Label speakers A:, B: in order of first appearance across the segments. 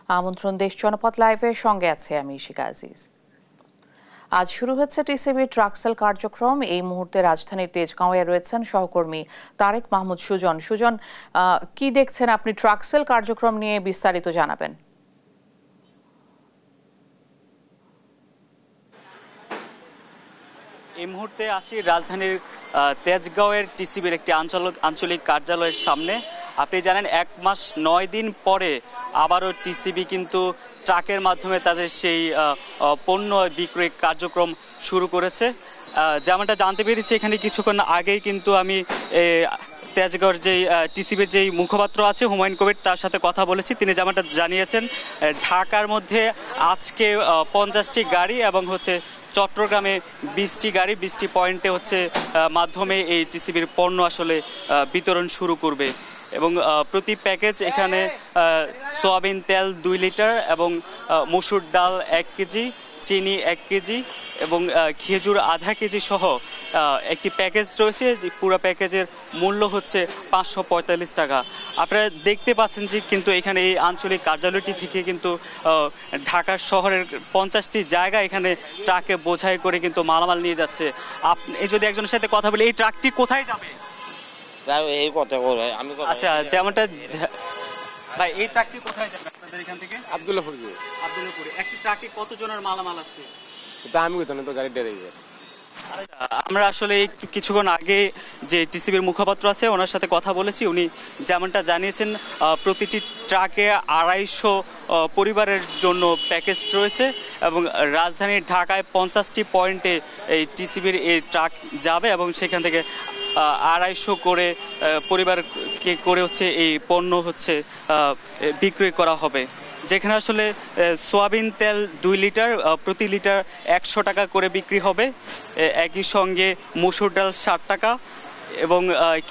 A: আমন্ত্রণ দেশ জনপদ লাইভের সঙ্গে আছে আমি ইশিকা আজিজ। আজ শুরু হচ্ছে টিসিবির ট্রাকসেল কার্যক্রম। এই মুহূর্তে রাজধানীর তেজগাঁওয়ে রয়েছেন সহকর্মী তারেক মাহমুদ সুজন। সুজন, কি দেখছেন আপনি? ট্রাকসেল কার্যক্রম নিয়ে বিস্তারিত জানাবেন।
B: এই মুহূর্তে আছি রাজধানীর তেজগাঁওয়ের টিসিবির একটি আঞ্চলিক কার্যালয়ের সামনে। আপনি জানেন 1 মাস 9 দিন পরে আবারও টিসিবি কিন্তু ট্রাকের মাধ্যমে তাদের সেই পণ্য বিক্রয় কার্যক্রম শুরু করেছে। যেমনটা জানতে পেরেছি এখানে কিছুক্ষণ আগেই কিন্তু আমি তেজগাঁওয়ের যেই টিসিবির যেই মুখপাত্র আছে হুমায়ুন কবির, তার সাথে কথা বলেছি। তিনি যেমনটা জানিয়েছেন ঢাকার মধ্যে আজকে 50টি গাড়ি এবং চট্টগ্রামে 20টি গাড়ি 20টি পয়েন্টে মাধ্যমে এই টিসিবির পণ্য আসলে বিতরণ শুরু করবে। এবং প্রতি প্যাকেজ এখানে সয়াবিন তেল 2 লিটার এবং মসুর ডাল 1 কেজি, চিনি 1 কেজি এবং খেজুর আধা কেজি সহ একটি প্যাকেজ রয়েছে। পুরো প্যাকেজের মূল্য 545 টাকা। আপনারা দেখতে পাচ্ছেন যে কিন্তু এখানে এই আঞ্চলিক কার্যালয়টি থেকে কিন্তু ঢাকা শহরের 50টি জায়গা এখানে ট্রাকে বোঝাই করে কিন্তু মালামাল নিয়ে যাচ্ছে। আপনি যদি একজনের সাথে কথা বলি, এই ট্রাকটি কোথায় যাবে?
C: এই কথা বলে আমি
B: আচ্ছা, যেমনটা ভাই, এই ট্রাকটি কোথায় যাবে আপনাদের এখান থেকে?
C: আব্দুল্লাহপুর।
B: আব্দুল্লাহপুরে একটি ট্রাকে কতজনের মালামাল আছে?
C: এটা আমি কইতাম না, তো গাড়ি ডেরে গেছে।
B: আচ্ছা, আমরা আসলে কিছুক্ষণ আগে যে টিসিবির মুখপাত্র আছে ওনার সাথে কথা বলেছি। উনি যেমনটা জানিয়েছেন প্রতিটি ট্রাকে 250 পরিবারের জন্য প্যাকেজ রয়েছে এবং রাজধানীর ঢাকায় 50টি পয়েন্টে এই টিসিবির এই ট্রাক যাবে এবং সেখান থেকে 250 করে পরিবারকে করে এই পণ্য বিক্রয় করা হবে। যেখানে আসলে সয়াবিন তেল 2 লিটার প্রতি লিটার 100 টাকা করে বিক্রি হবে। একই সঙ্গে মসুর ডাল 60 টাকা এবং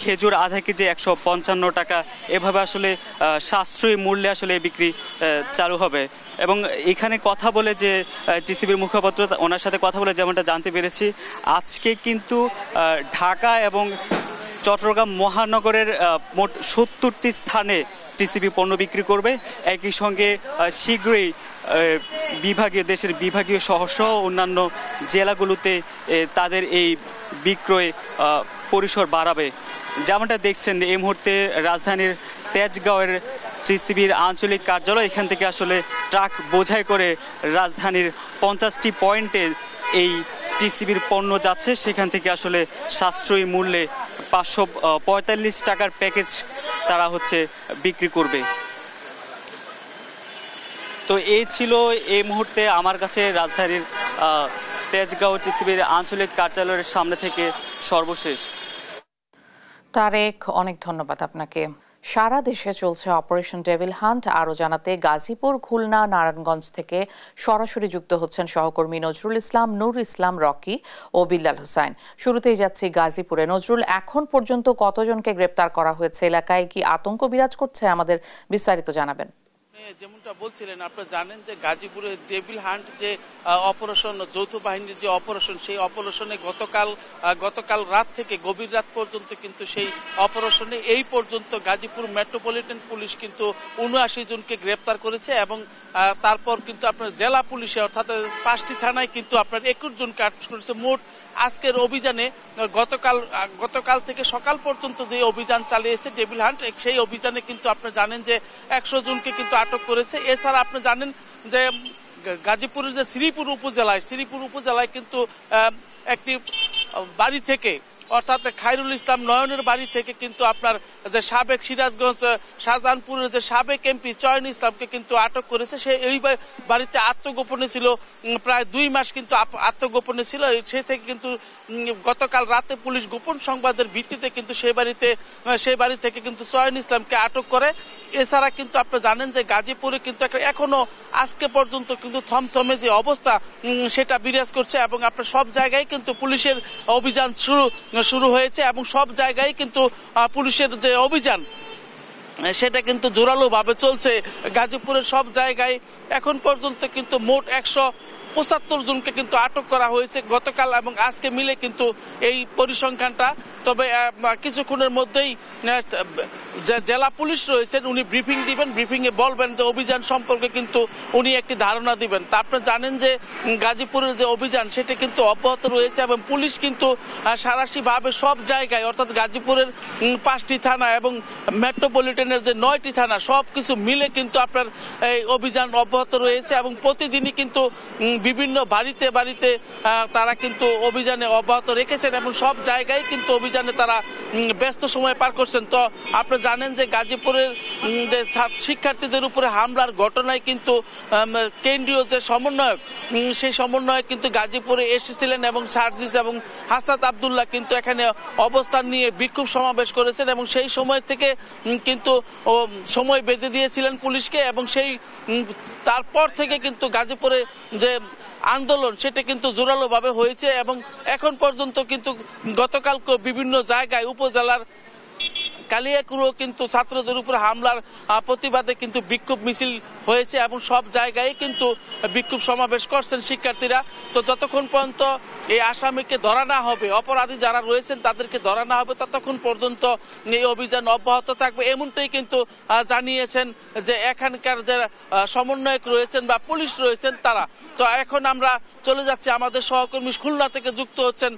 B: খেজুর আধা কেজি 155 টাকা। এভাবে আসলে সাশ্রয়ী মূল্যে আসলে বিক্রি চালু হবে। এবং এখানে কথা বলে যে টিসিবির মুখপাত্র, ওনার সাথে কথা বলে যেমনটা জানতে পেরেছি আজকে কিন্তু ঢাকা এবং চট্টগ্রাম মহানগরের মোট 70টি স্থানে টিসিবি পণ্য বিক্রি করবে। একই সঙ্গে শীঘ্রই দেশের বিভাগীয় শহরসহ অন্যান্য জেলাগুলোতে তাদের এই বিক্রয় পরিসর বাড়াবে। যেমনটা দেখছেন এই মুহূর্তে রাজধানীর তেজগাঁওয়ের টিসিবির আঞ্চলিক কার্যালয়, এখান থেকে আসলে ট্রাক বোঝাই করে রাজধানীর 50টি পয়েন্টে এই টিসিবির পণ্য যাচ্ছে। সেখান থেকে আসলে সাশ্রয়ী মূল্যে 545 টাকার প্যাকেজ তারা বিক্রি করবে। তো এই ছিল এই মুহূর্তে আমার কাছে রাজধানীর তেজগাঁও টিসিবির আঞ্চলিক কার্যালয়ের সামনে থেকে সর্বশেষ।
A: তারেক, অনেক ধন্যবাদ আপনাকে। সারা দেশে চলছে অপারেশন ডেভিল হান্ট। আরও জানাতে গাজীপুর, খুলনা, নারায়ণগঞ্জ থেকে সরাসরি যুক্ত হচ্ছেন সহকর্মী নজরুল ইসলাম, নূর ইসলাম রকি ও বিল্লাল হোসাইন। শুরুতেই যাচ্ছি গাজীপুরে। নজরুল, এখন পর্যন্ত কতজনকে গ্রেপ্তার করা হয়েছে? এলাকায় কি আতঙ্ক বিরাজ করছে? আমাদের বিস্তারিত জানাবেন।
D: যেমনটা বলছিলেন, আপনারা জানেন যে গাজীপুরে ডেভিল হান্ট যে অপারেশন, যৌথ বাহিনীর যে অপারেশন, সেই অপারেশনে গতকাল রাত থেকে গভীর রাত পর্যন্ত কিন্তু সেই অপারেশনে এই পর্যন্ত গাজীপুর মেট্রোপলিটন পুলিশ কিন্তু 79 জনকে গ্রেপ্তার করেছে এবং তারপর কিন্তু আপনার জেলা পুলিশে অর্থাৎ 5টি থানায় কিন্তু আপনার 21 জনকে আটক করেছে। মোট আজকের অভিযানে গতকাল থেকে সকাল পর্যন্ত যে অভিযান চালিয়েছে ডেভিল হান্ট, সেই অভিযানে কিন্তু আপনারা জানেন যে 100 জনকে কিন্তু আটক করেছে। এছাড়া আপনি জানেন যে গাজীপুরের যে শ্রীপুর উপজেলায় কিন্তু একটি বাড়ি থেকে অর্থাৎ খায়রুল ইসলাম নয়নের বাড়ি থেকে কিন্তু আপনার যে সাবেক সিরাজগঞ্জ শাহজাহানপুরের যে সাবেক এমপি চয়ন ইসলামকে কিন্তু আটক করেছে। সে এই বাড়িতে আত্মগোপনে ছিল, প্রায় 2 মাস কিন্তু আত্মগোপনে ছিল। সে থেকে কিন্তু গতকাল রাতে পুলিশ গোপন সংবাদের ভিত্তিতে কিন্তু সেই বাড়ি থেকে কিন্তু চয়ন ইসলামকে আটক করে। এছাড়া কিন্তু আপনি জানেন যে গাজীপুরে কিন্তু এখনো আজকে পর্যন্ত কিন্তু থমথমে যে অবস্থা সেটা বিরাজ করছে এবং আপনার সব জায়গায় কিন্তু পুলিশের অভিযান শুরু হয়েছে এবং সব জায়গায় কিন্তু পুলিশের যে অভিযান সেটা কিন্তু জোরালো ভাবে চলছে। গাজীপুরের সব জায়গায় এখন পর্যন্ত কিন্তু মোট 175 জনকে কিন্তু আটক করা হয়েছে গতকাল এবং আজকে মিলে কিন্তু এই পরিসংখ্যানটা। তবে কিছুক্ষণের মধ্যেই যে জেলা পুলিশ রয়েছেন উনি ব্রিফিং দিবেন, ব্রিফিংয়ে বলবেন যে অভিযান সম্পর্কে কিন্তু উনি একটি ধারণা দিবেন। তা আপনারা জানেন যে গাজীপুরের যে অভিযান সেটা কিন্তু অব্যাহত রয়েছে এবং পুলিশ কিন্তু সাঁড়াশিভাবে সব জায়গায় অর্থাৎ গাজীপুরের 5টি থানা এবং মেট্রোপলিটনের যে 9টি থানা সব কিছু মিলে কিন্তু আপনার এই অভিযান অব্যাহত রয়েছে এবং প্রতিদিনই কিন্তু বিভিন্ন বাড়িতে বাড়িতে তারা কিন্তু অভিযানে অব্যাহত রেখেছেন এবং সব জায়গায় কিন্তু অভিযানে তারা ব্যস্ত সময় পার করছেন। তো আপনারা জানেন যে গাজীপুরের শিক্ষার্থীদের উপরে হামলার ঘটনায় কিন্তু কেন্দ্রীয় যে সমন্বয়ক সেই সমন্বয়ক কিন্তু গাজীপুরে এসেছিলেন এবং সার্জিস এবং হাসনাত আব্দুল্লাহ কিন্তু এখানে অবস্থান নিয়ে বিক্ষোভ সমাবেশ করেছেন এবং সেই সময় থেকে কিন্তু সময় বেঁধে দিয়েছিলেন পুলিশকে এবং সেই তারপর থেকে কিন্তু গাজীপুরে যে আন্দোলন সেটা কিন্তু জোরালোভাবে হয়েছে এবং এখন পর্যন্ত কিন্তু গতকাল বিভিন্ন জায়গায় উপজেলার কালিয়াকুড়ও কিন্তু ছাত্রদের উপর হামলার প্রতিবাদে কিন্তু বিক্ষোভ মিছিল হয়েছে এবং সব জায়গায় কিন্তু বিক্ষোভ সমাবেশ করছেন শিক্ষার্থীরা। তো যতক্ষণ পর্যন্ত এই আসামিকে ধরা না হবে, অপরাধী যারা রয়েছেন তাদেরকে ধরা না হবে, ততক্ষণ পর্যন্ত এই অভিযান অব্যাহত থাকবে এমনটাই কিন্তু জানিয়েছেন যে এখানকার যে সমন্বয়ক রয়েছেন বা পুলিশ রয়েছেন তারা। তো এখন আমরা চলে যাচ্ছি আমাদের সহকর্মী খুলনা থেকে যুক্ত হচ্ছেন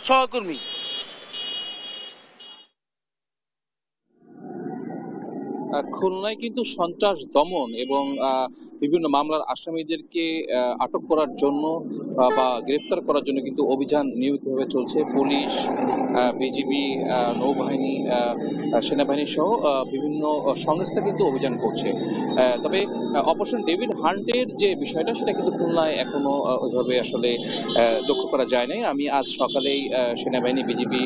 D: সহকর্মী।
E: খুলনায় কিন্তু সন্ত্রাস দমন এবং বিভিন্ন মামলার আসামিদেরকে আটক করার জন্য বা গ্রেফতার করার জন্য কিন্তু অভিযান নিয়মিতভাবে চলছে। পুলিশ, বিজিবি, নৌবাহিনী, সেনাবাহিনী সহ বিভিন্ন সংস্থা কিন্তু অভিযান করছে। তবে অপারেশন ডেভিড হান্টের যে বিষয়টা সেটা কিন্তু খুলনায় এখনো ওইভাবে আসলে লক্ষ্য করা যায় নাই। আমি আজ সকালেই সেনাবাহিনী, বিজিবি,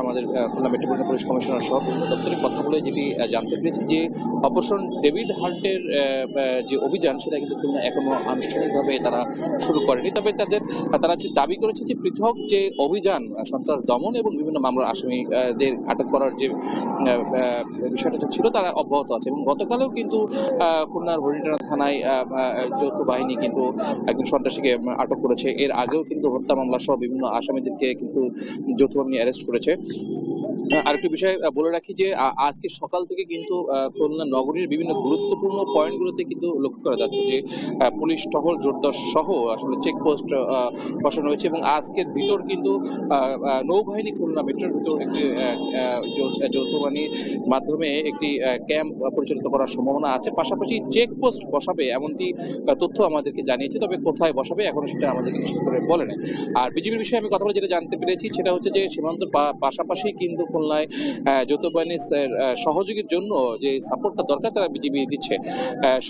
E: আমাদের খুলনা মেট্রোপলিটন পুলিশ কমিশনার সহ বিভিন্ন দপ্তরে কথা বলে যেটি জানতে পেরেছি যে অপারেশন ডেভিড হান্টের যে অভিযান সেটা কিন্তু খুলনা এখনো আনুষ্ঠানিকভাবে তারা শুরু করেনি। তবে তারা দাবি করেছে যে পৃথক যে অভিযান সন্ত্রাস দমন এবং বিভিন্ন মামলার আসামিদের আটক করার যে বিষয়টা ছিল তারা অব্যাহত আছে এবং গতকালেও কিন্তু খুলনার হরিণানা থানায় যৌথ বাহিনী কিন্তু একজন সন্ত্রাসীকে আটক করেছে। এর আগেও কিন্তু হত্যা মামলা সহ বিভিন্ন আসামিদেরকে কিন্তু যৌথ বাহিনী অ্যারেস্ট করেছে। আরেকটি বিষয় বলে রাখি যে আজকে সকাল থেকে কিন্তু খুলনা নগরীর বিভিন্ন গুরুত্বপূর্ণ পয়েন্টগুলোতে কিন্তু লক্ষ্য করা যাচ্ছে যে পুলিশ টহল জোরদার সহ আসলে চেকপোস্ট বসানো হয়েছে এবং আজকের ভিতর কিন্তু নৌবাহিনী খুলনা মেট্রোর ভিতর একটি যৌথ বাহিনীর মাধ্যমে একটি ক্যাম্প পরিচালিত করার সম্ভাবনা আছে। পাশাপাশি চেকপোস্ট বসাবে এমনটি তথ্য আমাদেরকে জানিয়েছে, তবে কোথায় বসাবে এখনো সেটা আমাদেরকে নিশ্চিত করে বলে নেই। আর বিজিবির বিষয়ে আমি কথা বলে যেটা জানতে পেরেছি সেটা হচ্ছে যে সীমান্তর পাশাপাশি কিন্তু খুলনায় যৌথ বাহিনীর সহযোগীর জন্য যে সাপোর্টটা দরকার তারা বিজিবি দিচ্ছে।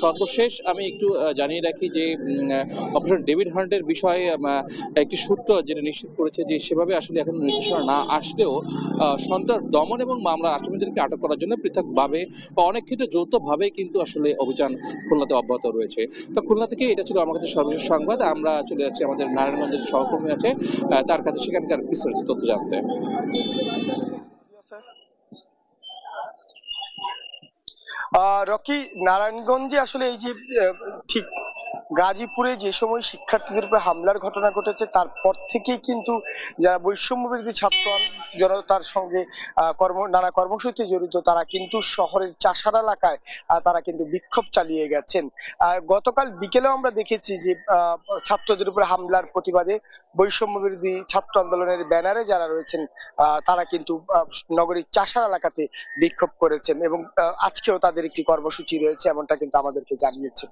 E: সর্বশেষ আমি একটু জানিয়ে রাখি যে অপারেশন ডেভিড হান্টের বিষয়ে একটি সূত্র যেটা নিশ্চিত করেছে যে সেভাবে আসলে এখন নির্দেশনা না আসলেও সন্ত্রাস দমন এবং মামলা আসামিদেরকে আটক করার জন্য পৃথকভাবে বা অনেক ক্ষেত্রে যৌথভাবে কিন্তু আসলে অভিযান খুলনাতে অব্যাহত রয়েছে। তো খুলনা থেকে এটা ছিল আমার কাছে সর্বশেষ সংবাদ। আমরা চলে যাচ্ছি আমাদের নারায়ণগঞ্জের সহকর্মী আছে তার কাছে সেখানকার বিস্তারিত তথ্য জানতে।
F: রকি, নারায়ণগঞ্জে আসলে এই যে ঠিক গাজীপুরে যে সময় শিক্ষার্থীদের উপর হামলার ঘটনা ঘটেছে তারপর থেকেই কিন্তু যারা বৈষম্যবিরোধী ছাত্র জনতার সঙ্গে নানা কর্মসূচিতে জড়িত তারা কিন্তু শহরের চাষার এলাকায় তারা কিন্তু বিক্ষোভ চালিয়ে গেছেন। গতকাল বিকেলেও আমরা দেখেছি যে ছাত্রদের উপর হামলার প্রতিবাদে বৈষম্যবিরোধী ছাত্র আন্দোলনের ব্যানারে যারা রয়েছেন তারা কিন্তু নগরীর চাষার এলাকাতে বিক্ষোভ করেছেন এবং আজকেও তাদের একটি কর্মসূচি রয়েছে এমনটা কিন্তু আমাদেরকে জানিয়েছেন।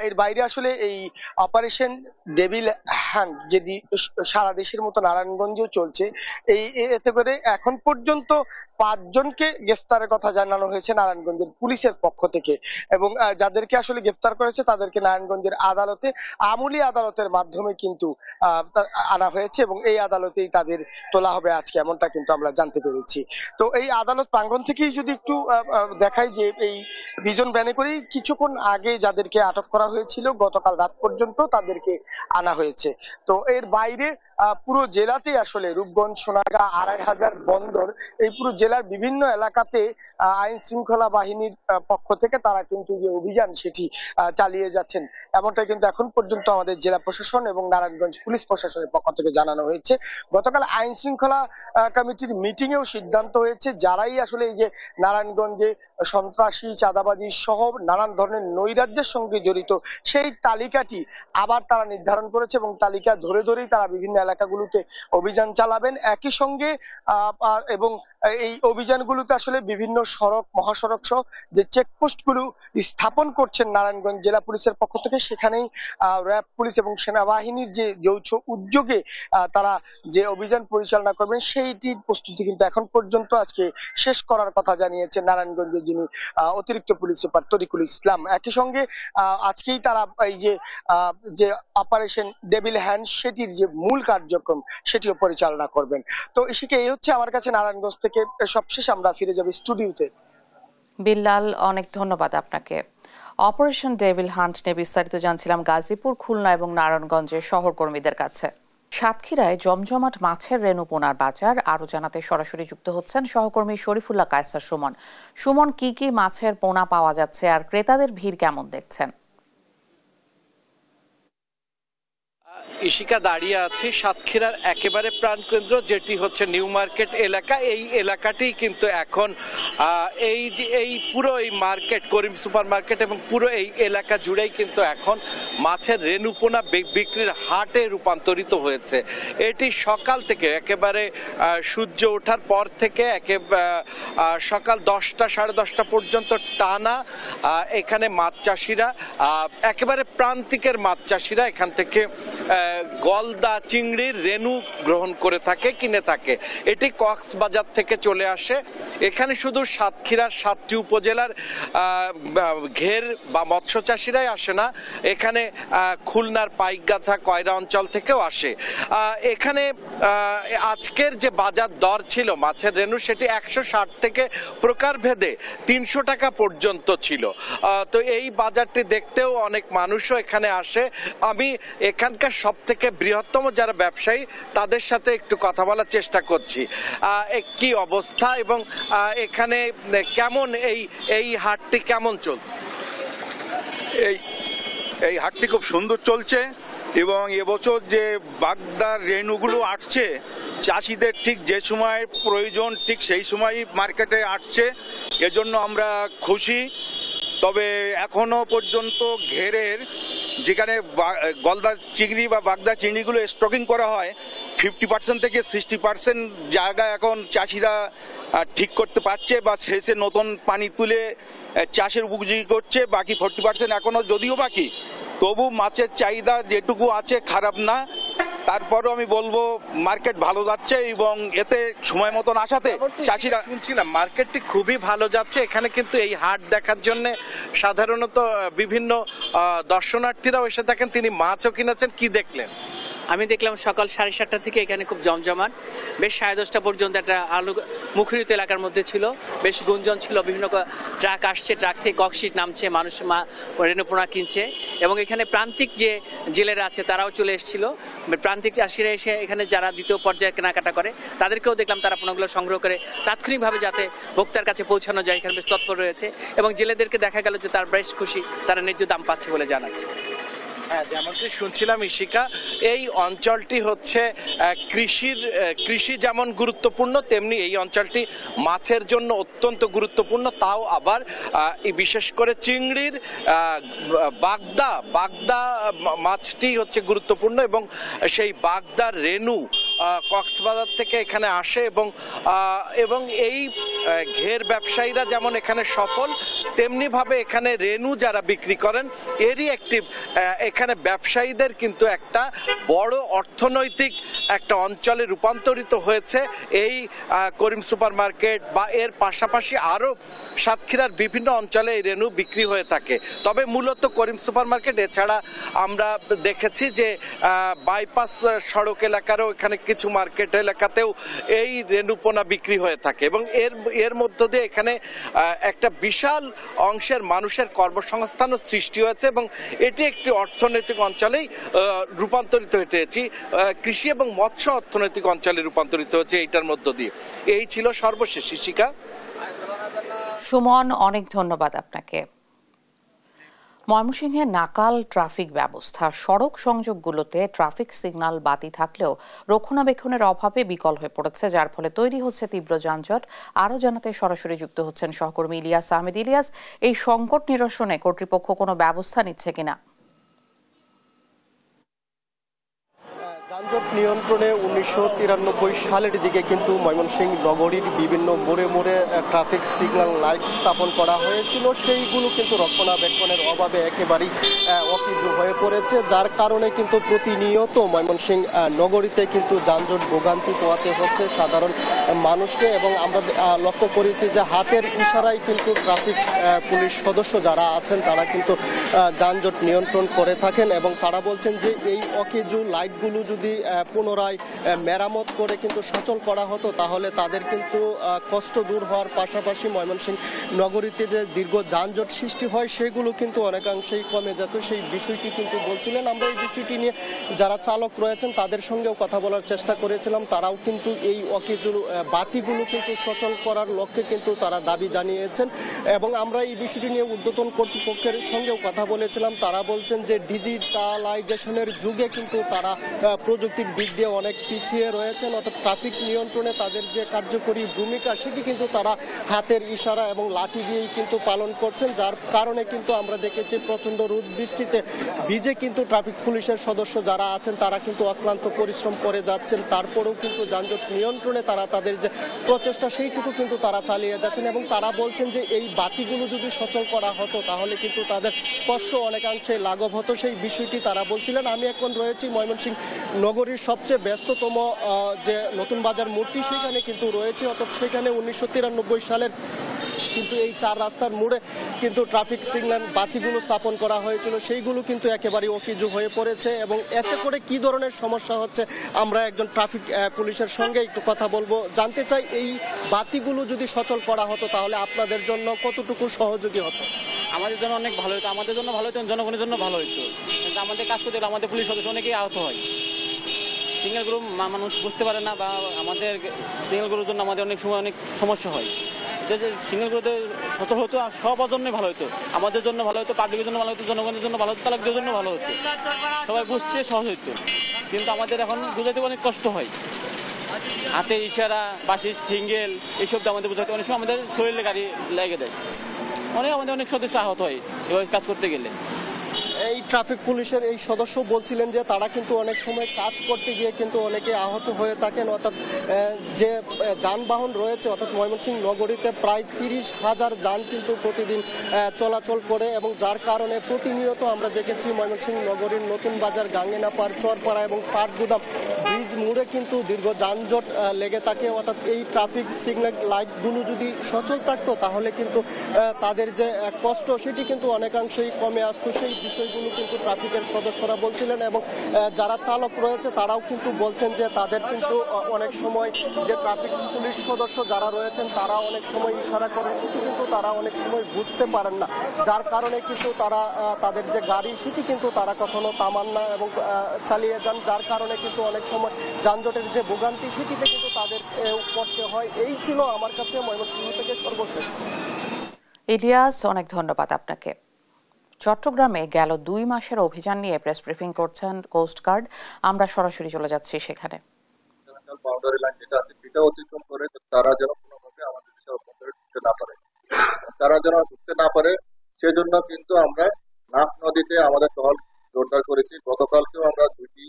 F: এর বাইরে আসলে এই অপারেশন ডেভিল হ্যান্ড যেটি সারা দেশের মতো নারায়ণগঞ্জেও চলছে, এতে করে এখন পর্যন্ত 5 জনকে গ্রেফতারের কথা জানানো হয়েছে নারায়ণগঞ্জের পুলিশের পক্ষ থেকে এবং যাদেরকে আসলে গ্রেফতার করেছে তাদেরকে নারায়ণগঞ্জের আদালতে আমলি আদালতের মাধ্যমে কিন্তু আনা হয়েছে এবং এই আদালতেই তাদের তোলা হবে আজকে, এমনটা কিন্তু আমরা জানতে পেরেছি। তো এই আদালত প্রাঙ্গণ থেকেই যদি একটু দেখাই যে এই বিজন ভ্যানে করেই কিছুক্ষণ আগে যাদেরকে আটক করা হয়েছিল গতকাল রাত পর্যন্ত তাদেরকে আনা হয়েছে। তো এর বাইরে পুরো জেলাতে আসলে রূপগঞ্জ, সোনারগাঁ, 2500 বন্দর, এই পুরো জেলার বিভিন্ন এলাকাতে আইন শৃঙ্খলা বাহিনীর পক্ষ থেকে তারা কিন্তু যে অভিযান সেটি চালিয়ে যাচ্ছেন। এমনটাই কিন্তু এখন পর্যন্ত আমাদের জেলা প্রশাসন এবং নারায়ণগঞ্জ পুলিশ প্রশাসনের পক্ষ থেকে জানানো হয়েছে। গতকাল আইন শৃঙ্খলা কমিটির মিটিং এও সিদ্ধান্ত হয়েছে যারাই আসলে এই যে নারায়ণগঞ্জে সন্ত্রাসী, চাঁদাবাজি সহ নানান ধরনের নৈরাজ্যের সঙ্গে জড়িত সেই তালিকাটি আবার তারা নির্ধারণ করেছে এবং তালিকা ধরে ধরেই তারা বিভিন্ন এলাকাগুলোতে অভিযান চালাবেন। একই সঙ্গে এবং এই অভিযানগুলোতে আসলে বিভিন্ন সড়ক, মহাসড়ক সহ যে চেকপোস্টগুলো স্থাপন করছেন নারায়ণগঞ্জ জেলা পুলিশের পক্ষ থেকে, সেখানেই র্যাব, পুলিশ এবং সেনাবাহিনীর যে যৌথ উদ্যোগে তারা যে অভিযান পরিচালনা করবেন সেইটির প্রস্তুতি কিন্তু এখন পর্যন্ত আজকে শেষ করার কথা জানিয়েছেন নারায়ণগঞ্জের যিনি অতিরিক্ত পুলিশ সুপার তরিকুল ইসলাম। একই সঙ্গে আজকেই তারা এই যে অপারেশন ডেভিল হ্যান্ড সেটির যে মূল কার্যক্রম সেটিও পরিচালনা করবেন। তো ইশিকা, এই হচ্ছে আমার কাছে নারায়ণগঞ্জ থেকে সবশেষ। আমরা ফিরে যাব স্টুডিওতে।
A: বিল্লাল, অনেক ধন্যবাদ আপনাকে। অপারেশন ডেভিল হান্ট নিয়ে বিস্তারিত জানছিলাম গাজীপুর, খুলনা এবং নারায়ণগঞ্জের শহরকর্মীদের কাছে। সাতক্ষীরায় জমজমাট মাছের রেণু পোনার বাজার আরো জানাতে সরাসরি যুক্ত হচ্ছেন সহকর্মী শরীফুল্লাহ কায়সার সুমন। সুমন, কি কি মাছের পোনা পাওয়া যাচ্ছে আর ক্রেতাদের ভিড় কেমন দেখছেন?
G: ইশিকা, দাঁড়িয়ে আছি সাতক্ষীরার একেবারে প্রাণকেন্দ্র যেটি হচ্ছে নিউ মার্কেট এলাকা। এই এলাকাটি কিন্তু এখন এই পুরো এই মার্কেট, করিম সুপার মার্কেট এবং পুরো এই এলাকা জুড়েই কিন্তু এখন মাছের রেণুপোনা বিক্রির হাটে রূপান্তরিত হয়েছে। এটি সকাল থেকে একেবারে সূর্য ওঠার পর থেকে সকাল 10টা সাড়ে 10টা পর্যন্ত টানা এখানে মাছ চাষিরা, একেবারে প্রান্তিকের মাছ চাষিরা এখান থেকে গলদা চিংড়ির রেণু গ্রহণ করে থাকে, কিনে থাকে। এটি কক্সবাজার থেকে চলে আসে। এখানে শুধু সাতক্ষীরার 7টি উপজেলার ঘের বা মৎস্য চাষিরাই আসে না, এখানে খুলনার পাইকগাছা, কয়রা অঞ্চল থেকেও আসে। এখানে আজকের যে বাজার দর ছিল মাছের রেণু, সেটি 160 থেকে প্রকারভেদে 300 টাকা পর্যন্ত ছিল। তো এই বাজারটি দেখতেও অনেক মানুষও এখানে আসে। আমি এখানকার সব থেকে বৃহত্তম যারা ব্যবসায়ী তাদের সাথে একটু কথা বলার চেষ্টা করছি। কি অবস্থা এবং এখানে কেমন এই হাটটি কেমন চলছে?
H: এই হাটটি খুব সুন্দর চলছে এবং এবছর যে বাগদার রেণুগুলো আসছে চাষিদের ঠিক যে সময় প্রয়োজন ঠিক সেই সময়ই মার্কেটে আসছে, এজন্য আমরা খুশি। তবে এখনো পর্যন্ত ঘেরের যেখানে গলদা চিংড়ি বা বাগদা চিংড়িগুলো স্টকিং করা হয় 50% থেকে 60% জায়গা এখন চাষিরা ঠিক করতে পারছে বা শেষে নতুন পানি তুলে চাষের উপযোগী করছে। বাকি 40% এখনো যদিও বাকি, তবু মাছের চাহিদা যেটুকু আছে খারাপ না। তারপরও আমি বলবো মার্কেট ভালো যাচ্ছে এবং এতে সময় মতন আসাতে চাষিরা,
G: শুনছিলাম মার্কেটটি খুবই ভালো যাচ্ছে। এখানে কিন্তু এই হাট দেখার জন্য সাধারণত বিভিন্ন দর্শনার্থীরাও এসে থাকেন। তিনি মাছও কিনেছেন, কি দেখলেন?
I: আমি দেখলাম সকাল 7:30 থেকে এখানে খুব জমজমাট, বেশ 10:30 পর্যন্ত একটা আলো মুখরিত এলাকার মধ্যে ছিল, বেশ গুঞ্জন ছিল। বিভিন্ন ট্রাক আসছে, ট্রাক থেকে ককশিট নামছে, মানুষ রেণুপোনা কিনছে এবং এখানে প্রান্তিক যে জেলেরা আছে তারাও চলে এসেছিল। প্রান্তিক চাষিরা এসে এখানে যারা দ্বিতীয় পর্যায়ে কেনাকাটা করে তাদেরকেও দেখলাম তারা পোনাগুলো সংগ্রহ করে তাৎক্ষণিকভাবে যাতে ভোক্তার কাছে পৌঁছানো যায় এখানে বেশ তৎপর রয়েছে এবং জেলেদেরকে দেখা গেল যে তার বেশ খুশি, তারা ন্যায্য দাম পাচ্ছে বলে জানাচ্ছে।
G: হ্যাঁ, যেমনটি শুনছিলাম ইশিকা, এই অঞ্চলটি হচ্ছে কৃষি যেমন গুরুত্বপূর্ণ তেমনি এই অঞ্চলটি মাছের জন্য অত্যন্ত গুরুত্বপূর্ণ। তাও আবার বিশেষ করে চিংড়ির বাগদা মাছটি হচ্ছে গুরুত্বপূর্ণ এবং সেই বাগদার রেণু কক্সবাজার থেকে এখানে আসে এবং এই ঘের ব্যবসায়ীরা যেমন এখানে সফল, তেমনি ভাবে এখানে রেণু যারা বিক্রি করেন এরই একটি এখানে ব্যবসায়ীদের কিন্তু একটা বড় অর্থনৈতিক একটা অঞ্চলে রূপান্তরিত হয়েছে এই করিম সুপার মার্কেট বা এর পাশাপাশি আরো সাতক্ষীরার বিভিন্ন অঞ্চলে এই রেণু বিক্রি হয়ে থাকে। তবে মূলত করিম সুপার মার্কেট এছাড়া আমরা দেখেছি যে বাইপাস সড়ক এলাকারও এখানে কিছু মার্কেট এলাকাতেও এই রেণুপোনা বিক্রি হয়ে থাকে এবং এর মধ্য দিয়ে এখানে একটা বিশাল অংশের মানুষের কর্মসংস্থানও সৃষ্টি হয়েছে এবং এটি একটি অর্থনৈতিক অঞ্চলেই রূপান্তরিত হয়েছে, কৃষি এবং মৎস্য অর্থনৈতিক অঞ্চলে রূপান্তরিত হয়েছে এইটার মধ্য দিয়ে। এই ছিল সর্বশেষ শিক্ষা।
A: সুমন, অনেক ধন্যবাদ আপনাকে। ময়মনসিংহে নাকাল ট্রাফিক ব্যবস্থা। সড়ক সংযোগগুলোতে ট্রাফিক সিগন্যাল বাতি থাকলেও রক্ষণাবেক্ষণের অভাবে বিকল হয়ে পড়েছে, যার ফলে তৈরি হচ্ছে তীব্র যানজট। আরও জানাতে সরাসরি যুক্ত হচ্ছেন সহকর্মী ইলিয়াস আহমেদ। ইলিয়াস, এই সংকট নিরসনে কর্তৃপক্ষ কোনো ব্যবস্থা নিচ্ছে কিনা?
F: যানজট নিয়ন্ত্রণে 1993 সালের দিকে কিন্তু ময়মনসিংহ নগরীর বিভিন্ন মোড়ে মোড়ে ট্রাফিক সিগন্যাল লাইট স্থাপন করা হয়েছিল। সেইগুলো কিন্তু রক্ষণাবেক্ষণের অভাবে একেবারেই অকেজো হয়ে পড়েছে, যার কারণে কিন্তু প্রতিনিয়ত ময়মনসিংহ নগরীতে কিন্তু যানজট ভোগান্তি পোহাতে হচ্ছে সাধারণ মানুষকে। এবং আমরা লক্ষ্য করেছি যে হাতের ইশারায় কিন্তু ট্রাফিক পুলিশ সদস্য যারা আছেন তারা কিন্তু যানজট নিয়ন্ত্রণ করে থাকেন, এবং তারা বলছেন যে এই অকেজো লাইটগুলো যদি পুনরায় মেরামত করে কিন্তু সচল করা হতো তাহলে তাদের কিন্তু কষ্ট দূর হওয়ার পাশাপাশি ময়মনসিংহ নগরীতে যে দীর্ঘ যানজট সৃষ্টি হয় সেগুলো কিন্তু অনেকাংশেই কমে যেত। সেই বিষয়টি কিন্তু বলছিলেন। আমরা এই বিষয়টি নিয়ে যারা চালক রয়েছেন তাদের সঙ্গেও কথা বলার চেষ্টা করেছিলাম। তারাও কিন্তু এই অকেজো বাতিগুলো কিন্তু সচল করার লক্ষ্যে কিন্তু তারা দাবি জানিয়েছেন, এবং আমরা এই বিষয়টি নিয়ে ঊর্ধ্বতন কর্তৃপক্ষের সঙ্গেও কথা বলেছিলাম। তারা বলছেন যে ডিজিটালাইজেশনের যুগে কিন্তু তারা প্রযুক্তির দিক দিয়ে অনেক পিছিয়ে রয়েছেন, অর্থাৎ ট্রাফিক নিয়ন্ত্রণে তাদের যে কার্যকরী ভূমিকা সেটি কিন্তু তারা হাতের ইশারা এবং লাঠি দিয়েই কিন্তু পালন করছেন, যার কারণে কিন্তু আমরা দেখেছি প্রচণ্ড রোদ বৃষ্টিতে ভিজে কিন্তু ট্রাফিক পুলিশের সদস্য যারা আছেন তারা কিন্তু অক্লান্ত পরিশ্রম করে যাচ্ছেন। তারপরেও কিন্তু যানজট নিয়ন্ত্রণে তারা তাদের যে প্রচেষ্টা সেইটুকু কিন্তু তারা চালিয়ে যাচ্ছেন, এবং তারা বলছেন যে এই বাতিগুলো যদি সচল করা হতো তাহলে কিন্তু তাদের কষ্ট অনেকাংশে লাঘব হতো। সেই বিষয়টি তারা বলছিলেন। আমি এখন রয়েছি ময়মনসিংহ নগরীর সবচেয়ে ব্যস্ততম যে নতুন বাজার মোড়টি সেখানে কিন্তু রয়েছে, অর্থাৎ সেখানে 1993 সালের কিন্তু এই 4 রাস্তার মোড়ে কিন্তু ট্রাফিক সিগন্যাল বাতিগুলো স্থাপন করা হয়েছিল, সেইগুলো কিন্তু একেবারে অকেজো হয়ে পড়েছে। এবং এতে করে কি ধরনের সমস্যা হচ্ছে আমরা একজন ট্রাফিক পুলিশের সঙ্গে একটু কথা বলবো, জানতে চাই এই বাতিগুলো যদি সচল করা হতো তাহলে আপনাদের জন্য কতটুকু সহযোগী হতো?
I: আমাদের জন্য অনেক ভালো হতো, আমাদের জন্য ভালো হতো, জনগণের জন্য ভালো হতো। কিন্তু আমাদের কাজ করতে হলে আমাদের পুলিশ সদস্য অনেকেই আহত হয়। সিগন্যালগুলো মানুষ বুঝতে পারে না, বা আমাদের সিগন্যালগুলোর জন্য আমাদের অনেক সময় অনেক সমস্যা হয়। যে সিগন্যালগুলোতে সচল হতো আর সবার জন্যই ভালো হতো, আমাদের জন্য ভালো হতো, পাবলিকের জন্য ভালো হতো, জনগণের জন্য ভালো হতো, চালকদের জন্য ভালো হতো, সবাই বুঝতে সহজ হতো। কিন্তু আমাদের এখন বুঝাতে অনেক কষ্ট হয়। হাতে ইশারা, বাসি সিঙ্গেল এইসব আমাদের বুঝাতে অনেক সময় আমাদের শরীরে গাড়ি লেগে দেয়, আমাদের অনেক সদস্য আহত হয় এভাবে কাজ করতে গেলে।
F: এই ট্রাফিক পুলিশের এই সদস্য বলছিলেন যে তারা কিন্তু অনেক সময় কাজ করতে গিয়ে কিন্তু অনেকে আহত হয়ে থাকেন, অর্থাৎ যে যানবাহন রয়েছে, অর্থাৎ ময়মনসিংহ নগরীতে প্রায় 30,000 যান কিন্তু প্রতিদিন চলাচল করে, এবং যার কারণে প্রতিনিয়ত আমরা দেখেছি ময়মনসিংহ নগরীর নতুন বাজার, গাঙ্গিনাপাড়, চরপাড়া এবং পাটগুদাম ব্রিজ মোড়ে কিন্তু দীর্ঘ যানজট লেগে থাকে। অর্থাৎ এই ট্রাফিক সিগন্যাল লাইটগুলো যদি সচল থাকতো তাহলে কিন্তু তাদের যে কষ্ট সেটি কিন্তু অনেকাংশেই কমে আসতো। সেই বিষয়গুলো কিন্তু ট্রাফিকের সদস্যরা বলছিলেন, এবং যারা চালক রয়েছে তারাও কিন্তু বলছেন যে তাদের কিন্তু অনেক সময় যে ট্রাফিক পুলিশ সদস্য যারা রয়েছেন তারা অনেক সময় ইশারা করেন সেটি কিন্তু তারা অনেক সময় বুঝতে পারেন না, যার কারণে কিন্তু তারা তাদের যে গাড়ি সেটি কিন্তু তারা কখনো থামান না এবং চালিয়ে যান, যার কারণে কিন্তু অনেক সময় যানজটের যে ভোগান্তি সেটিতে কিন্তু তাদের পড়তে হয়। এই ছিল আমার কাছে ময়মনসিংহ থেকে সর্বশেষ।
A: ইলিয়াস, অনেক ধন্যবাদ আপনাকে। চট্টগ্রামে গেল 2 মাসের অভিযান নিয়ে প্রেস ব্রিফিং করছেন কোস্টগার্ড। আমরা সরাসরি চলে যাচ্ছি সেখানে।
J: বাউন্ডারি লাইন যেটা আছে সেটা অতিক্রম করে তারা যেন কোনোভাবে আমাদের দেশে অভ্যন্তরে ঢুকতে না পারে, তারা যেন ঢুকতে না পারে সেজন্য কিন্তু আমরা নাফ নদীতে আমাদের টহল জোরদার করেছি। গতকালকেও আমরা 2টি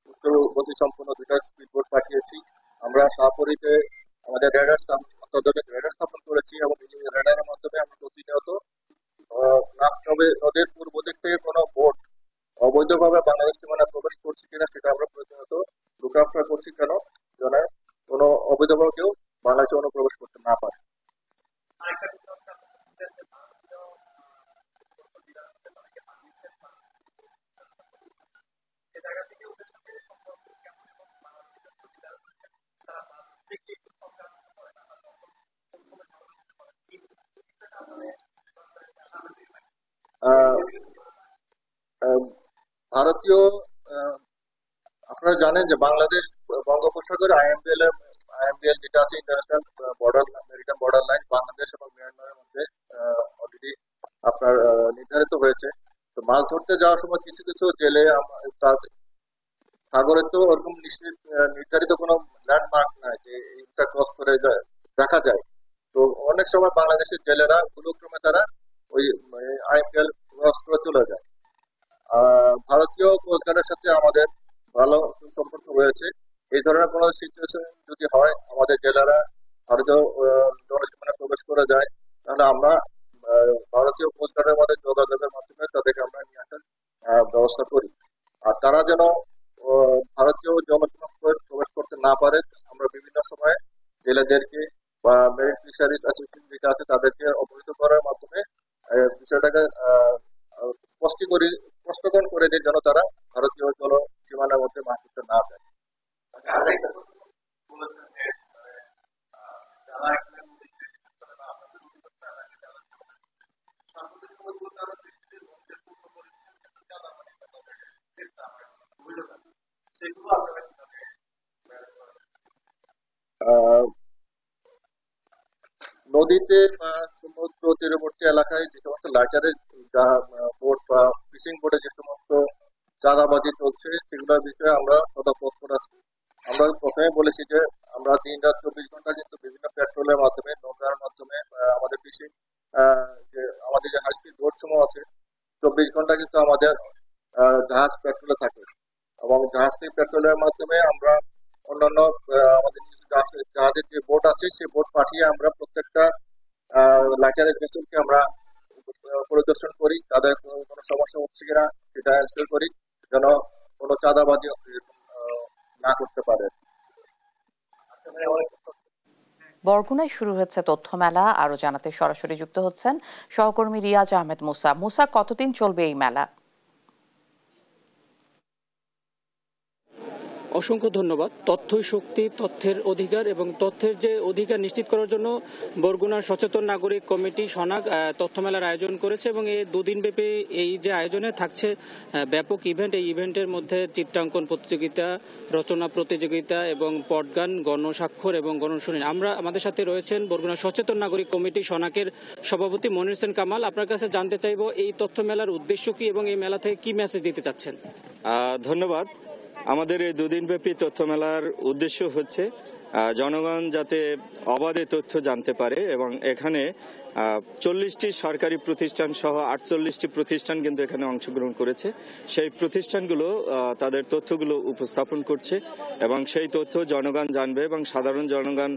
J: উচ্চ গতি সম্পন্ন 2টা স্পিডবোট পাঠিয়েছি। আমরা সাপরিতে আমাদের অত্যাধুনিক রেডার স্থাপন করেছি, এবং এই রেডারের মাধ্যমে আমরা প্রতিনিয়ত নাফ নদীর পূর্ব দিক থেকে কোনো বোট অবৈধভাবে বাংলাদেশ সীমানায় প্রবেশ করছে কিনা সেটা আমরা প্রতিনিয়ত লুকআউট করছি, কেন যেন কোনো অবৈধভাবে কেউ বাংলাদেশে অনুপ্রবেশ করতে না পারে। ভারতীয় আপনারা জানেন যে বাংলাদেশ বঙ্গোপসাগরে আইএমবিএল যেটা আছে, international border maritime border line, Bangladesh এবং মিয়ানমারের মধ্যে অলরেডি আপনার নির্ধারিত হয়েছে। তো মাছ ধরতে যাওয়ার সময় কিছু কিছু জেলে সাগরে তো ওরকম নির্ধারিত কোনো ল্যান্ডমার্ক নাই যে এটা ক্রস করে দেখা যায়। তো অনেক সময় বাংলাদেশের জেলেরা ভুলক্রমে তারা ওই আইএমএল ক্রস করে চলে যায়। ভারতীয় কোস্টগার্ডের সাথে আমাদের ভালো সুসম্পর্ক রয়েছে। এই ধরনের কোনো সিচুয়েশন যদি হয়, আমাদের জেলেরা ভারতীয় জনসীমানে প্রবেশ করে যায়, তাহলে আমরা ভারতীয় কোস্টগার্ডের মধ্যে যোগাযোগের মাধ্যমে তাদেরকে আমরা নিয়ে আসার ব্যবস্থা করি। আর তারা যেন ভারতীয় জনসীমা প্রবেশ করতে না পারে, আমরা বিভিন্ন সময়ে জেলেদেরকে বা মেরিন ফিশারিজ অ্যাসোসিয়েশন যেটা আছে তাদেরকে অবহিত করার মাধ্যমে বিষয়টাকে স্পষ্টীকরণ করে দিই যেন তারা ভারতীয় জল সীমানার মধ্যে মাছ ধরতে না যায়। নদীতে বা সমুদ্র তীরবর্তী এলাকায় যে সমস্ত লাইটারের বোট বা ফিশিং বোটে যে সমস্ত চাঁদাবাজি চলছে সেগুলোর বিষয়ে আমরা সতর্ক আছি। আমরা প্রথমে বলেছি যে আমরা দিন রাত 24 ঘন্টা কিন্তু বিভিন্ন পেট্রোলের মাধ্যমে, নৌকার মাধ্যমে আমাদের ফিশিং আমাদের যে হাই স্পিড বোট সমূহ আছে 24 ঘন্টা কিন্তু আমাদের জাহাজ পেট্রোলে থাকে, এবং জাহাজ থেকে পেট্রোলের মাধ্যমে আমরা অন্যান্য আমাদের জাহাজের যে বোট আছে সেই বোট পাঠিয়ে আমরা প্রত্যেকটা লাইটারের ভেসেলকে আমরা পরিদর্শন করি, তাদের কোনো সমস্যা হচ্ছে কিনা সেটা এনশিওর করি যেন কোনো চাঁদাবাজি না করতে পারে।
A: বরগুনায় শুরু হয়েছে তথ্য মেলা, আরো জানাতে সরাসরি যুক্ত হচ্ছেন সহকর্মী রিয়াজ আহমেদ মুসা। মুসা, কতদিন চলবে এই মেলা?
K: অসংখ্য ধন্যবাদ। তথ্যই শক্তি, তথ্যের অধিকার এবং তথ্যের যে অধিকার নিশ্চিত করার জন্য বরগুনার সচেতন নাগরিক কমিটি সনাগ তথ্য মেলার আয়োজন করেছে, এবং এই দুদিনব্যাপী এই যে আয়োজনে থাকছে ব্যাপক ইভেন্ট। এই ইভেন্টের মধ্যে চিত্রাঙ্কন প্রতিযোগিতা, রচনা প্রতিযোগিতা এবং পটগান, গণস্বাক্ষর এবং গণশুনানি। আমাদের সাথে রয়েছেন বরগুনা সচেতন নাগরিক কমিটি সনাকের সভাপতি মনির হোসেন কামাল। আপনার কাছে জানতে চাইব এই তথ্য মেলার উদ্দেশ্য কি এবং এই মেলা থেকে কি মেসেজ দিতে চাচ্ছেন?
L: ধন্যবাদ। আমাদের এই দুদিনব্যাপী তথ্য মেলার উদ্দেশ্য হচ্ছে জনগণ যাতে অবাধে তথ্য জানতে পারে, এবং এখানে 40টি সরকারি প্রতিষ্ঠান সহ 48টি প্রতিষ্ঠান কিন্তু এখানে অংশগ্রহণ করেছে। সেই প্রতিষ্ঠানগুলো তাদের তথ্যগুলো উপস্থাপন করছে এবং সেই তথ্য জনগণ জানবে এবং সাধারণ জনগণ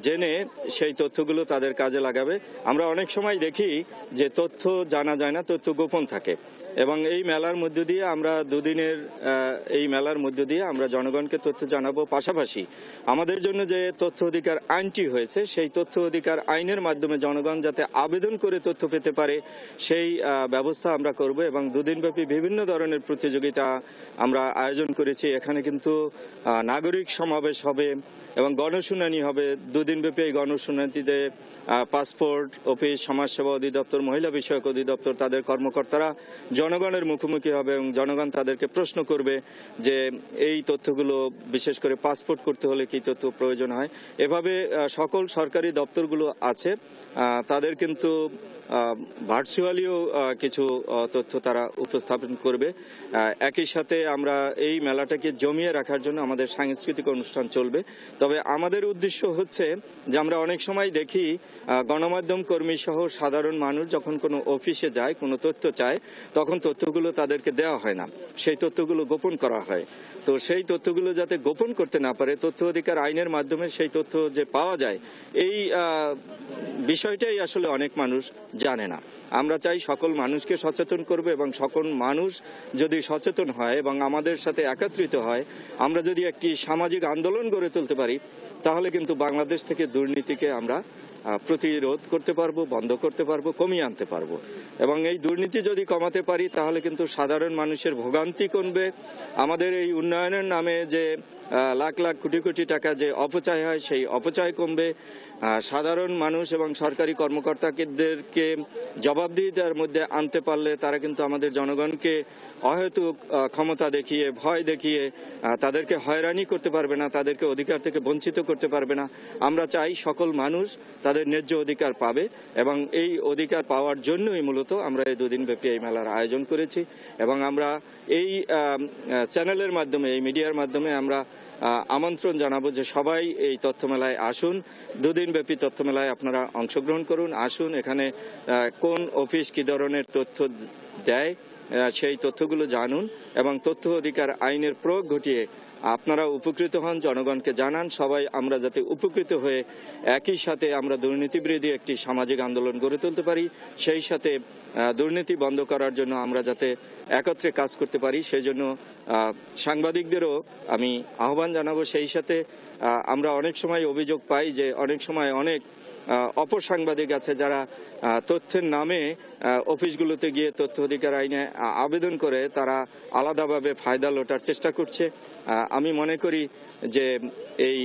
L: জেনে সেই তথ্যগুলো তাদের কাজে লাগাবে। আমরা অনেক সময় দেখি যে তথ্য জানা যায় না, তথ্য গোপন থাকে, এবং এই মেলার মধ্য দিয়ে আমরা দুদিনের এই মেলার মধ্য দিয়ে আমরা জনগণকে তথ্য জানাবো। পাশাপাশি আমাদের জন্য যে তথ্য অধিকার আইনটি হয়েছে সেই তথ্য অধিকার আইনের মাধ্যমে জনগণ যাতে আবেদন করে তথ্য পেতে পারে সেই ব্যবস্থা আমরা করব, এবং দুদিনব্যাপী বিভিন্ন ধরনের প্রতিযোগিতা আমরা আয়োজন করেছি। এখানে কিন্তু নাগরিক সমাবেশ হবে এবং গণশুনানি হবে। দুদিনব্যাপী এই গণশুনানিতে পাসপোর্ট অফিস, সমাজসেবা অধিদপ্তর, মহিলা বিষয়ক অধিদপ্তর তাদের কর্মকর্তারা জনগণের মুখোমুখি হবে এবং জনগণ তাদেরকে প্রশ্ন করবে যে এই তথ্যগুলো, বিশেষ করে পাসপোর্ট করতে হলে কি তথ্য প্রয়োজন হয়। এভাবে সকল সরকারি দপ্তরগুলো আছে তাদের কিন্তু ভার্চুয়ালিও কিছু তথ্য তারা উপস্থাপন করবে। একই সাথে আমরা এই মেলাটাকে জমিয়ে রাখার জন্য আমাদের সাংস্কৃতিক অনুষ্ঠান চলবে। তবে আমাদের উদ্দেশ্য হচ্ছে যে আমরা অনেক সময় দেখি গণমাধ্যম কর্মী সহ সাধারণ মানুষ যখন কোনো অফিসে যায়, কোনো তথ্য চায়, তখন তথ্যগুলো তাদেরকে দেওয়া হয় না, সেই তথ্যগুলো গোপন করা হয়। তো সেই তথ্যগুলো যাতে গোপন করতে না পারে, তথ্য অধিকার আইনের মাধ্যমে সেই তথ্য যে পাওয়া যায়, এই বিষয়টাই আসলে অনেক মানুষ জানে না। আমরা চাই সকল মানুষকে সচেতন করব, এবং সকল মানুষ যদি সচেতন হয় এবং আমাদের সাথে একত্রিত হয়, আমরা যদি একটি সামাজিক আন্দোলন গড়ে তুলতে পারি, তাহলে কিন্তু বাংলাদেশ থেকে দুর্নীতিকে আমরা প্রতিরোধ করতে পারবো, বন্ধ করতে পারবো, কমিয়ে আনতে পারবো। এবং এই দুর্নীতি যদি কমাতে পারি তাহলে কিন্তু সাধারণ মানুষের ভোগান্তি কমবে। আমাদের এই উন্নয়নের নামে যে লাখ লাখ কোটি কোটি টাকা যে অপচয় হয় সেই অপচয় কমবে। সাধারণ মানুষ এবং সরকারি কর্মকর্তাদেরকে জবাবদিহিতার মধ্যে আনতে পারলে তারা কিন্তু আমাদের জনগণকে অহেতুক ক্ষমতা দেখিয়ে, ভয় দেখিয়ে তাদেরকে হয়রানি করতে পারবে না, তাদেরকে অধিকার থেকে বঞ্চিত করতে পারবে না। আমরা চাই সকল মানুষ তাদের ন্যায্য অধিকার পাবে, এবং এই অধিকার পাওয়ার জন্যই মূলত আমরা এই দুদিনব্যাপী এই মেলার আয়োজন করেছি। এবং আমরা এই চ্যানেলের মাধ্যমে, এই মিডিয়ার মাধ্যমে আমরা আমন্ত্রণ জানাবো যে সবাই এই তথ্যমেলায় আসুন, দুদিনব্যাপী তথ্যমেলায় আপনারা অংশগ্রহণ করুন, আসুন। এখানে কোন অফিস কী ধরনের তথ্য দেয় সেই তথ্যগুলো জানুন, এবং তথ্য অধিকার আইনের প্রয়োগ ঘটিয়ে আপনারা উপকৃত হন, জনগণকে জানান। সবাই আমরা যাতে উপকৃত হয়ে একই সাথে আমরা দুর্নীতিবিরোধী একটি সামাজিক আন্দোলন গড়ে তুলতে পারি, সেই সাথে দুর্নীতি বন্ধ করার জন্য আমরা যাতে একত্রে কাজ করতে পারি, সেই জন্য সাংবাদিকদেরও আমি আহ্বান জানাবো। সেই সাথে আমরা অনেক সময় অভিযোগ পাই যে অনেক সময় অনেক অপসাংবাদিক আছে যারা তথ্যের নামে অফিসগুলোতে গিয়ে তথ্য অধিকার আইনে আবেদন করে তারা আলাদাভাবে ফায়দা লোটার চেষ্টা করছে। আমি মনে করি যে এই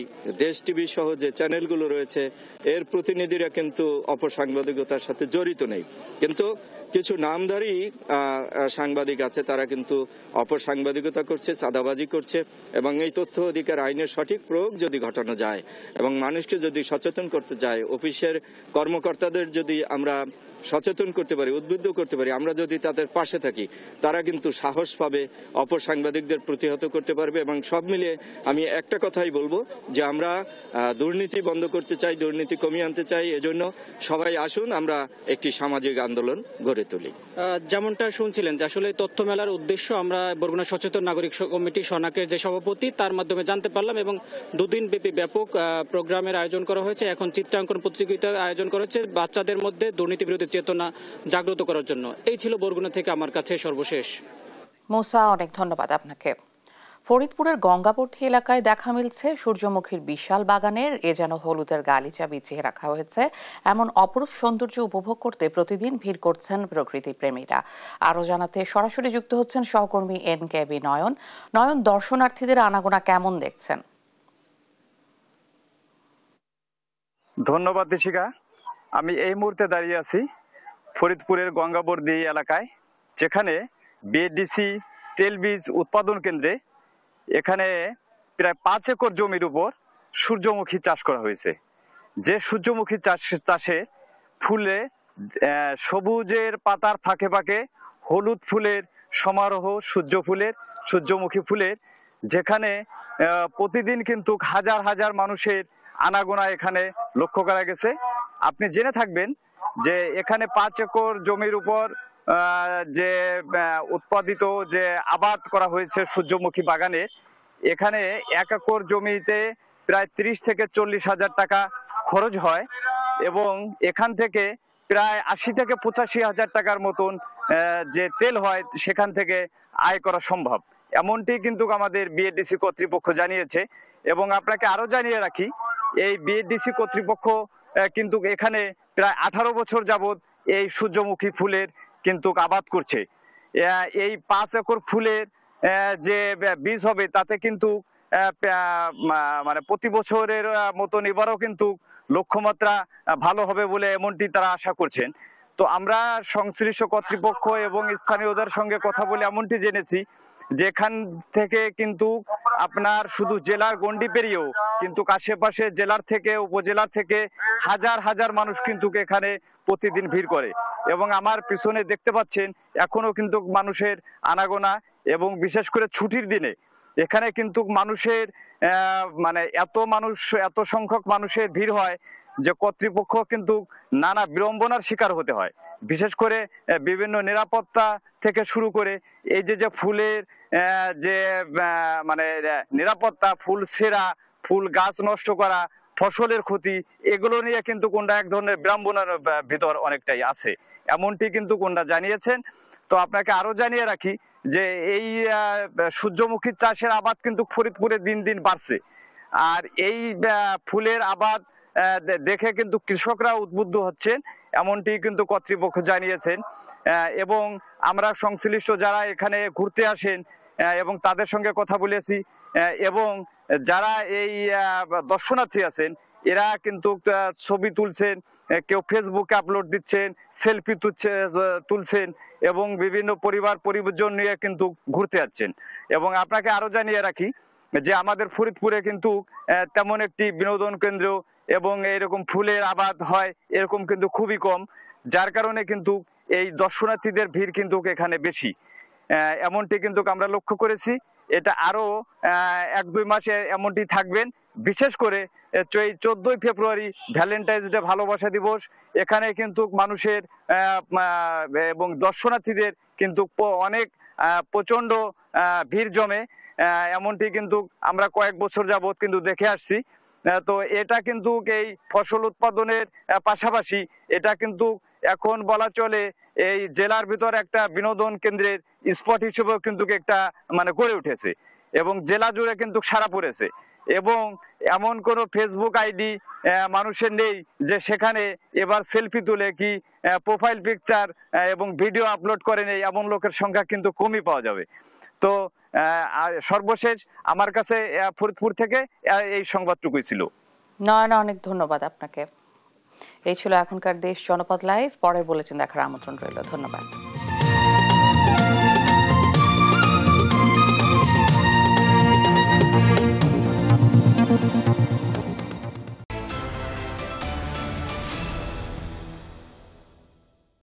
L: দেশ টিভি সহ যে চ্যানেলগুলো রয়েছে এর প্রতিনিধিরা কিন্তু অপসাংবাদিকতার সাথে জড়িত নেই, কিন্তু কিছু নামধারী সাংবাদিক আছে তারা কিন্তু অপসাংবাদিকতা করছে, চাঁদাবাজি করছে। এবং এই তথ্য অধিকার আইনের সঠিক প্রয়োগ যদি ঘটানো যায় এবং মানুষকে যদি সচেতন করতে যায়, অফিসের কর্মকর্তাদের যদি আমরা সচেতন করতে পারি, উদ্বুদ্ধ করতে পারি, আমরা যদি তাদের পাশে থাকি, তারা কিন্তু সাহস পাবে, অপসাংবাদিকদের প্রতিহত করতে পারবে। এবং সব মিলিয়ে আমি একটা কথাই বলবো যে আমরা দুর্নীতি বন্ধ করতে চাই, দুর্নীতি কমিয়ে আনতে চাই। এজন্য সবাই আসুন, আমরা একটি সামাজিক আন্দোলন গড়ে তুলি।
K: যেমনটা শুনছিলেন যে আসলে তথ্য মেলার উদ্দেশ্য আমরা বরগুনা সচেতন নাগরিক কমিটি সনাকের যে সভাপতি তার মাধ্যমে জানতে পারলাম, এবং দুদিন ব্যাপী ব্যাপক প্রোগ্রামের আয়োজন করা হয়েছে। এখন চিত্রাঙ্কন প্রতিযোগিতা আয়োজন করা হয়েছে বাচ্চাদের মধ্যে দুর্নীতি বিরোধী চেতনা জাগ্রত করার জন্য। এই ছিল বরগুনা থেকে আমার কাছে সর্বশেষ।
A: মুসা, অনেক ধন্যবাদ আপনাকে। ফরিদপুরের গঙ্গাপট্টি এলাকায় দেখা মিলছে সূর্যমুখীর বিশাল বাগানের। এ যেন হলুদের গালিচা বিছিয়ে রাখা হয়েছে। এমন অপরূপ সৌন্দর্য উপভোগ করতে প্রতিদিন ভিড় করছেন প্রকৃতি প্রেমীরা। আরও জানাতে সরাসরি যুক্ত হচ্ছেন সহকর্মী NKB নয়ন। নয়ন, দর্শনার্থীদের আনাগোনা কেমন দেখছেন?
M: ধন্যবাদ দিশিকা। আমি এই মুহূর্তে দাঁড়িয়ে আছি ফরিদপুরের গঙ্গাবর্দী এলাকায়, যেখানে বিএডিসি তেলবীজ উৎপাদন কেন্দ্রে এখানে প্রায় 5 একর জমির উপর সূর্যমুখী চাষ করা হয়েছে। যে সূর্যমুখী চাষে ফুলে সবুজের পাতার ফাঁকে ফাঁকে হলুদ ফুলের সমারোহ, সূর্যমুখী ফুলের, যেখানে প্রতিদিন কিন্তু হাজার হাজার মানুষের আনাগোনা এখানে লক্ষ্য করা গেছে। আপনি জেনে থাকবেন যে এখানে 5 একর জমির উপর যে উৎপাদিত যে আবাদ করা হয়েছে সূর্যমুখী বাগানে, এখানে 1 একর জমিতে প্রায় 30 থেকে 40 হাজার টাকা খরচ হয়, এবং এখান থেকে প্রায় 80 থেকে 85 হাজার টাকার মতন যে তেল হয় সেখান থেকে আয় করা সম্ভব, এমনটি কিন্তু আমাদের বিএডিসি কর্তৃপক্ষ জানিয়েছে। এবং আপনাকে আরো জানিয়ে রাখি, এই বিএডিসি কর্তৃপক্ষ কিন্তু এখানে প্রায় 18 বছর যাবত এই সূর্যমুখী ফুলের কিন্তু আবাদ করছে। এই 5 একর ফুলের যে বীজ হবে তাতে কিন্তু মানে প্রতি বছরের মতন এবারও কিন্তু লক্ষ্যমাত্রা ভালো হবে বলে এমনটি তারা আশা করছেন। তো আমরা সংশ্লিষ্ট কর্তৃপক্ষ এবং স্থানীয়দের সঙ্গে কথা বলে এমনটি জেনেছি যেখান থেকে কিন্তু আপনার শুধু জেলার গণ্ডি পেরিয়েও কিন্তু আশেপাশে জেলার থেকে, উপজেলার থেকে হাজার হাজার মানুষ কিন্তু এখানে প্রতিদিন ভিড় করে। এবং আমার পিছনে দেখতে পাচ্ছেন এখনো কিন্তু মানুষের আনাগোনা, এবং বিশেষ করে ছুটির দিনে এখানে কিন্তু মানুষের মানে এত সংখ্যক মানুষের ভিড় হয় যে কর্তৃপক্ষ কিন্তু নানা বিড়ম্বনার শিকার হতে হয়। বিশেষ করে বিভিন্ন নিরাপত্তা থেকে শুরু করে এই যে ফুলের যে মানে নিরাপত্তা, ফুল ছেঁড়া, ফুল গাছ নষ্ট করা, ফসলের ক্ষতি, এগুলো নিয়ে কিন্তু কোনটা এক ধরনের বিড়ম্বনার ভিতর অনেকটাই আছে, এমনটি কিন্তু কোনটা জানিয়েছেন। তো আপনাকে আরো জানিয়ে রাখি যে এই সূর্যমুখী চাষের আবাদ কিন্তু ফরিদপুরে দিন দিন বাড়ছে, আর এই ফুলের আবাদ দেখে কিন্তু কৃষকরা উদ্বুদ্ধ হচ্ছেন, এমনটি কিন্তু কর্তৃপক্ষ জানিয়েছেন। এবং আমরা সংশ্লিষ্ট যারা এখানে ঘুরতে আসেন এবং তাদের সঙ্গে কথা বলেছি, এবং যারা এই দর্শনার্থী আছেন এরা কিন্তু ছবি তুলছেন, কেউ ফেসবুকে আপলোড দিচ্ছেন, সেলফি তুলছেন, এবং বিভিন্ন পরিজন নিয়ে কিন্তু ঘুরতে যাচ্ছেন। এবং আপনাকে আরো জানিয়ে রাখি যে আমাদের ফরিদপুরে কিন্তু তেমন একটি বিনোদন কেন্দ্র এবং এরকম ফুলের আবাদ হয় এরকম কিন্তু খুবই কম, যার কারণে কিন্তু এই দর্শনার্থীদের ভিড় কিন্তু এখানে বেশি। এমনটি কিন্তু আমরা লক্ষ্য করেছি। এটা আরো 1-2 মাসে এমনটি থাকবেন। বিশেষ করে এই 14ই ফেব্রুয়ারি ভ্যালেন্টাইন্স ডে, ভালোবাসা দিবস, এখানে কিন্তু মানুষের এবং দর্শনার্থীদের কিন্তু অনেক প্রচন্ড ভিড় জমে। এমনটি কিন্তু আমরা কয়েক বছর যাবত কিন্তু দেখে আসছি। তো এটা কিন্তু এই ফসল উৎপাদনের পাশাপাশি এটা কিন্তু এখন বলা চলে এই জেলার ভিতর একটা বিনোদন কেন্দ্রের স্পট হিসেবেও কিন্তু একটা গড়ে উঠেছে এবং জেলা জুড়ে কিন্তু সাড়া পড়েছে। এবং এমন কোনো ফেসবুক আইডি মানুষের নেই যে সেখানে এবার সেলফি তুলে কি প্রোফাইল পিকচার এবং ভিডিও আপলোড করে নেই, এমন লোকের সংখ্যা কিন্তু কমই পাওয়া যাবে। তো সর্বশেষ আমার কাছে ফরিদপুর থেকে এই সংবাদটুকুই ছিল।
A: নয়ন, অনেক ধন্যবাদ আপনাকে। এই ছিল এখনকার দেশ জনপদ লাইভ। পরে বুলেটিন দেখার আমন্ত্রণ রইল। ধন্যবাদ।